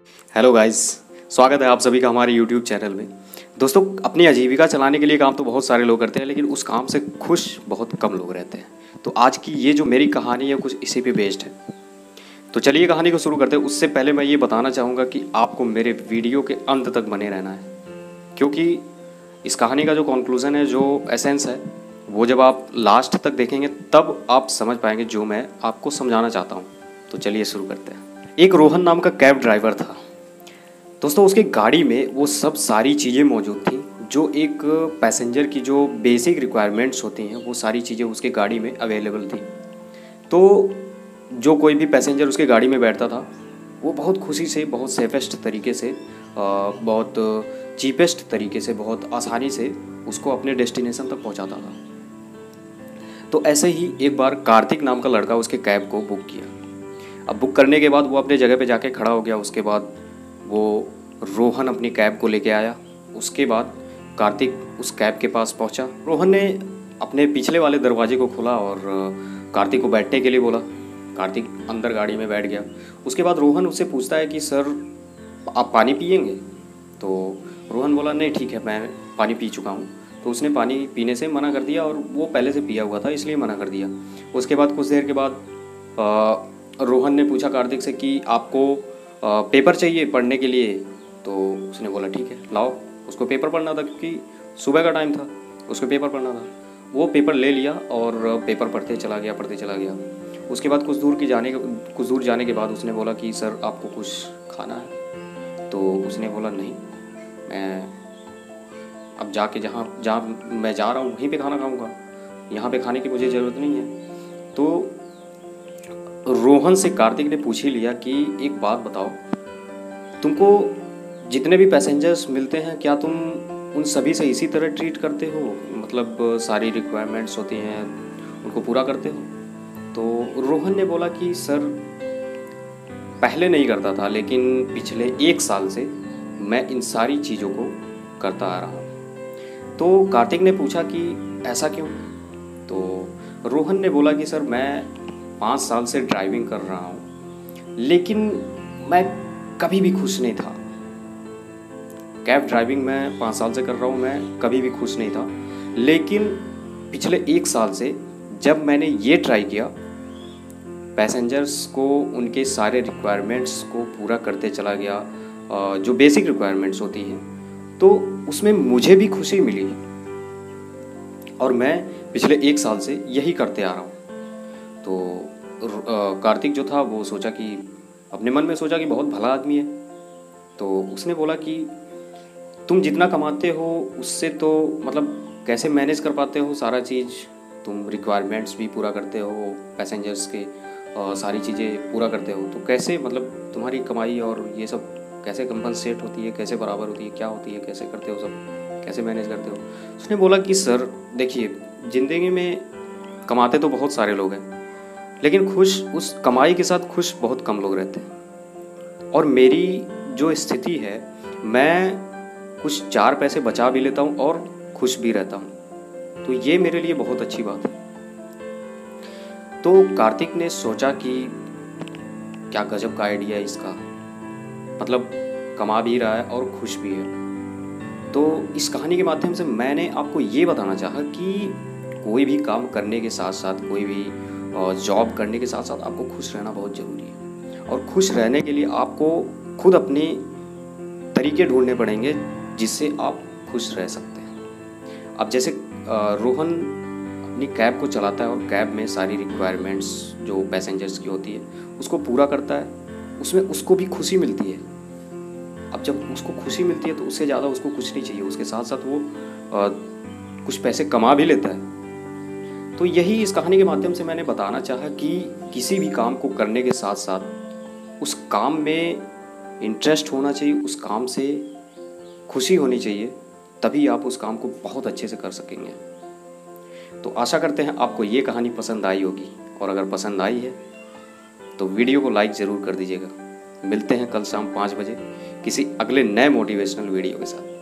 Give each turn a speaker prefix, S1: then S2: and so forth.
S1: Hello guys, स्वागत है आप सभी का हमारे यूट्यूब चैनल में। दोस्तों, अपनी आजीविका चलाने के लिए काम तो बहुत सारे लोग करते हैं, लेकिन उस काम से खुश बहुत कम लोग रहते हैं। तो आज की ये जो मेरी कहानी है कुछ इसी पे बेस्ड है। तो चलिए कहानी को शुरू करते हैं। उससे पहले मैं ये बताना चाहूँगा कि आपको मेरे वीडियो के अंत तक बने रहना है, क्योंकि इस कहानी का जो कंक्लूज़न है, जो एसेंस है, वो जब आप लास्ट तक देखेंगे तब आप समझ पाएंगे जो मैं आपको समझाना चाहता हूँ। तो चलिए शुरू करते हैं। एक रोहन नाम का कैब ड्राइवर था। दोस्तों, उसकी गाड़ी में वो सब सारी चीज़ें मौजूद थी जो एक पैसेंजर की जो बेसिक रिक्वायरमेंट्स होती हैं, वो सारी चीज़ें उसके गाड़ी में अवेलेबल थी। तो जो कोई भी पैसेंजर उसके गाड़ी में बैठता था, वो बहुत खुशी से, बहुत सेफेस्ट तरीके से, बहुत चीपेस्ट तरीके से, बहुत आसानी से उसको अपने डेस्टिनेशन तक पहुंचाता था। तो ऐसे ही एक बार कार्तिक नाम का लड़का उसके कैब को बुक किया। अब बुक करने के बाद वो अपने जगह पे जाके खड़ा हो गया। उसके बाद वो रोहन अपनी कैब को लेके आया। उसके बाद कार्तिक उस कैब के पास पहुंचा। रोहन ने अपने पिछले वाले दरवाजे को खोला और कार्तिक को बैठने के लिए बोला। कार्तिक अंदर गाड़ी में बैठ गया। उसके बाद रोहन उससे पूछता है कि सर, आप पानी पिएंगे? तो रोहन बोला, नहीं ठीक है, मैं पानी पी चुका हूँ। तो उसने पानी पीने से मना कर दिया, और वो पहले से पिया हुआ था इसलिए मना कर दिया। उसके बाद कुछ देर के बाद रोहन ने पूछा कार्तिक से कि आपको पेपर चाहिए पढ़ने के लिए? तो उसने बोला ठीक है, लाओ। उसको पेपर पढ़ना था, क्योंकि सुबह का टाइम था, उसको पेपर पढ़ना था। वो पेपर ले लिया और पेपर पढ़ते चला गया। उसके बाद कुछ दूर जाने के बाद उसने बोला कि सर, आपको कुछ खाना है? तो उसने बोला नहीं, मैं अब जाके जहाँ मैं जा रहा हूँ वहीं पे खाना खाऊंगा, यहाँ पे खाने की मुझे ज़रूरत नहीं है। तो रोहन से कार्तिक ने पूछ ही लिया कि एक बात बताओ, तुमको जितने भी पैसेंजर्स मिलते हैं, क्या तुम उन सभी से इसी तरह ट्रीट करते हो? मतलब सारी रिक्वायरमेंट्स होती हैं उनको पूरा करते हो? तो रोहन ने बोला कि सर, पहले नहीं करता था, लेकिन पिछले 1 साल से मैं इन सारी चीज़ों को करता आ रहा हूँ। तो कार्तिक ने पूछा कि ऐसा क्यों? तो रोहन ने बोला कि सर, मैं 5 साल से ड्राइविंग कर रहा हूँ, लेकिन मैं कभी भी खुश नहीं था। कैब ड्राइविंग मैं 5 साल से कर रहा हूँ, मैं कभी भी खुश नहीं था। लेकिन पिछले 1 साल से जब मैंने ये ट्राई किया, पैसेंजर्स को उनके सारे रिक्वायरमेंट्स को पूरा करते चला गया, जो बेसिक रिक्वायरमेंट्स होती हैं, तो उसमें मुझे भी खुशी मिली। और मैं पिछले 1 साल से यही करते आ रहा हूँ। तो कार्तिक जो था वो सोचा कि, अपने मन में सोचा कि बहुत भला आदमी है। तो उसने बोला कि तुम जितना कमाते हो उससे तो मतलब कैसे मैनेज कर पाते हो सारा चीज़? तुम रिक्वायरमेंट्स भी पूरा करते हो, पैसेंजर्स के सारी चीज़ें पूरा करते हो, तो कैसे, मतलब तुम्हारी कमाई और ये सब कैसे कंपनसेट होती है, कैसे बराबर होती है, क्या होती है, कैसे करते हो, सब कैसे मैनेज करते हो? उसने बोला कि सर देखिए, ज़िंदगी में कमाते तो बहुत सारे लोग हैं, लेकिन खुश, उस कमाई के साथ खुश बहुत कम लोग रहते हैं। और मेरी जो स्थिति है, मैं कुछ 4 पैसे बचा भी लेता हूँ और खुश भी रहता हूँ। तो ये मेरे लिए बहुत अच्छी बात है। तो कार्तिक ने सोचा कि क्या गजब का आइडिया है इसका, मतलब कमा भी रहा है और खुश भी है। तो इस कहानी के माध्यम से मैंने आपको ये बताना चाहा कि कोई भी काम करने के साथ साथ, कोई भी जॉब करने के साथ साथ आपको खुश रहना बहुत ज़रूरी है। और खुश रहने के लिए आपको खुद अपने तरीके ढूंढने पड़ेंगे जिससे आप खुश रह सकते हैं। अब जैसे रोहन अपनी कैब को चलाता है और कैब में सारी रिक्वायरमेंट्स जो पैसेंजर्स की होती है उसको पूरा करता है, उसमें उसको भी खुशी मिलती है। अब जब उसको खुशी मिलती है तो उससे ज़्यादा उसको कुछ नहीं चाहिए। उसके साथ साथ वो कुछ पैसे कमा भी लेता है। तो यही इस कहानी के माध्यम से मैंने बताना चाहा कि किसी भी काम को करने के साथ साथ उस काम में इंटरेस्ट होना चाहिए, उस काम से खुशी होनी चाहिए, तभी आप उस काम को बहुत अच्छे से कर सकेंगे। तो आशा करते हैं आपको ये कहानी पसंद आई होगी, और अगर पसंद आई है तो वीडियो को लाइक ज़रूर कर दीजिएगा। मिलते हैं कल शाम 5 बजे किसी अगले नए मोटिवेशनल वीडियो के साथ।